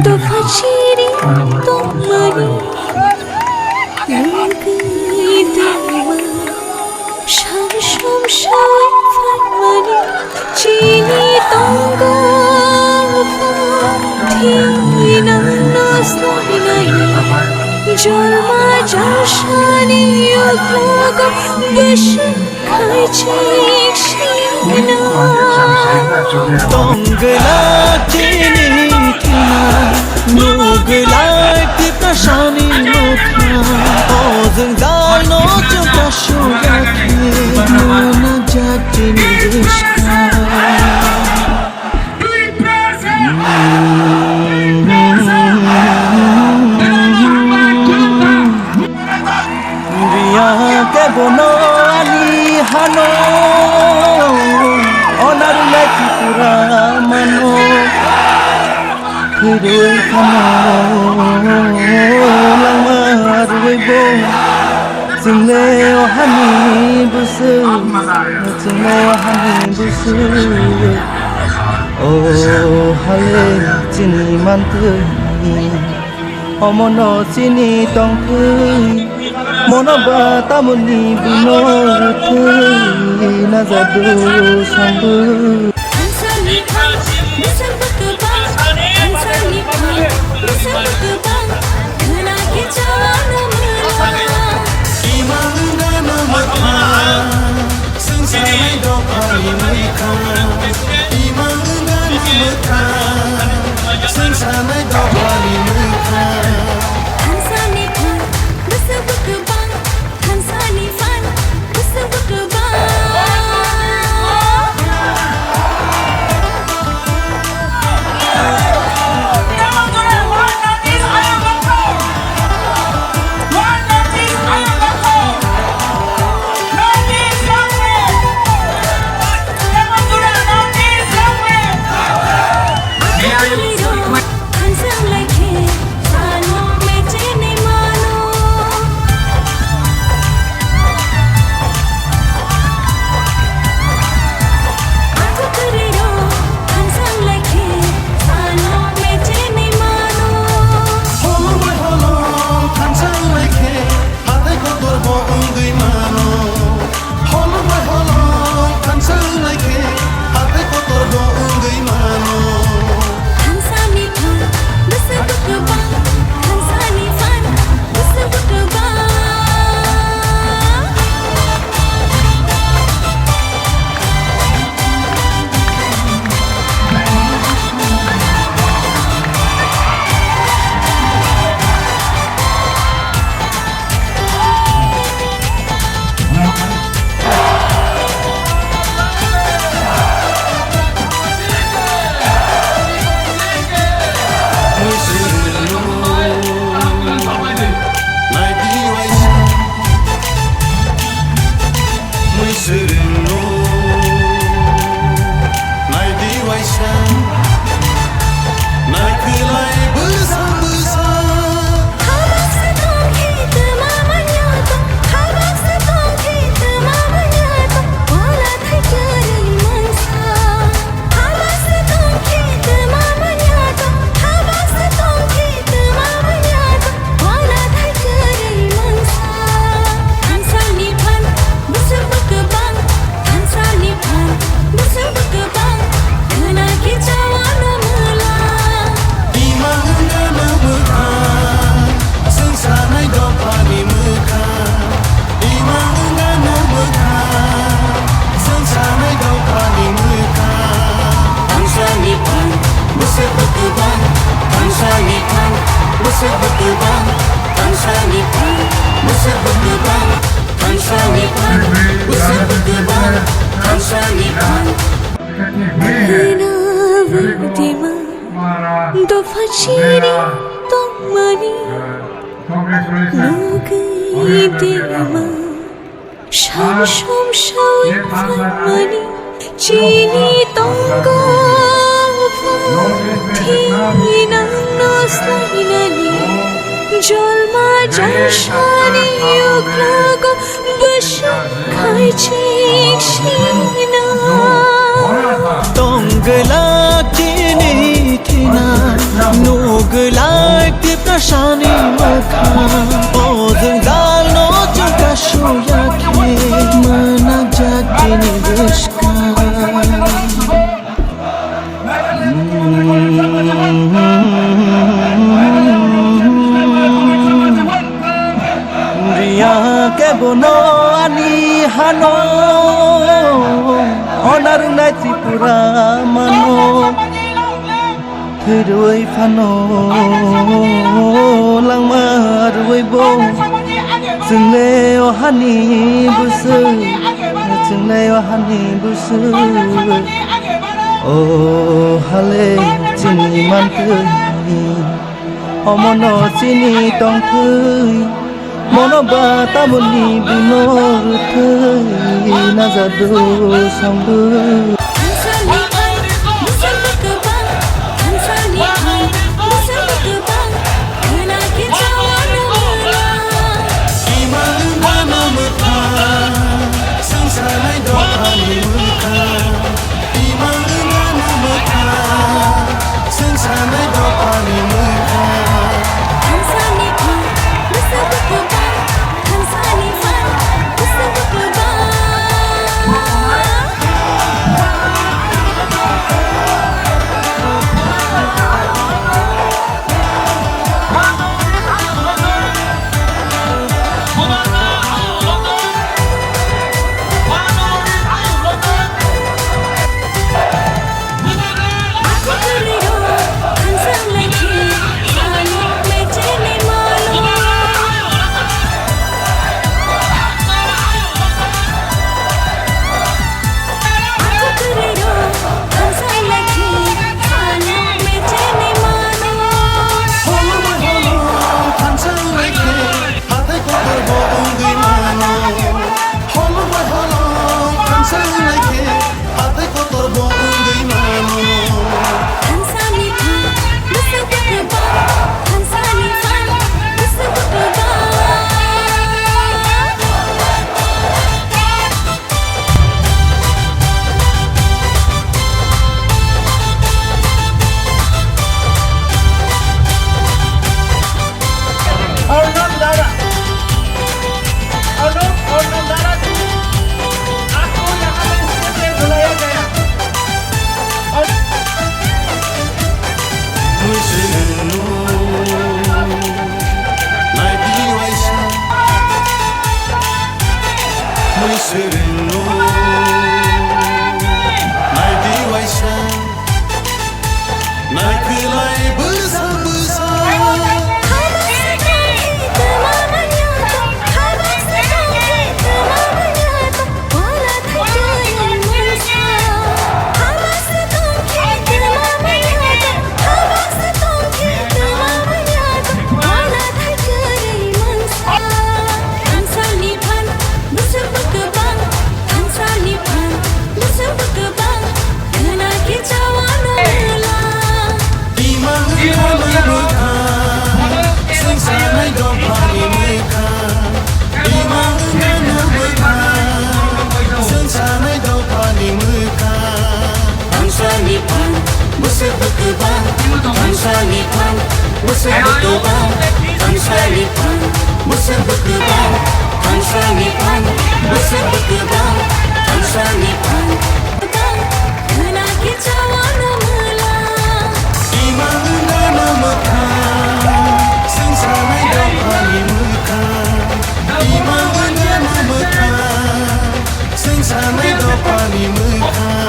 দফা ছিঁড়ে তোমারি সার সংসার ফারমানি চিনি তঙ্গ থিনা নাসনাই জলমা জশানি উগলগ বেশ খাইছে শিনা তঙ্গলা চিনি থিনা নুগলা পিপাসানি মুখা ওজন জানো চোখা সুয়াখে মনা জাতিনি দেশকা কে বনো আলি হানো অনারু লাকি পুরা মানো ফিরুই খানো লামার ওইবো চিংলে অহানি বুসু চিংলে অহানি বুসু ও হালে চিনি মানতৈ অমন চিনি তংথৈ মনবা তামনি বিনরথৈ নাজাদু সম্বু দফা ছিঁড়ে তোমারি নগিদেমা সার সংসার ফারমানি চিনি তঙ্গ থিনা নাসনাই জলমা জশানি উগলগ বেশ খাইছে শিনা তঙ্গলা চিনি thinner gelait prashani mokha ozung dalno chukashu yakhe mana jagini dushka Ria ke bono ani hano onarunai tripura mano Thiroi phano langmar weibo Jungle ohani busu Jungle ohani busu Oh hale chini mantui Omono chini tongtui Mono bata muni binor thui Nazadu sambu Sing sa may do pani mukha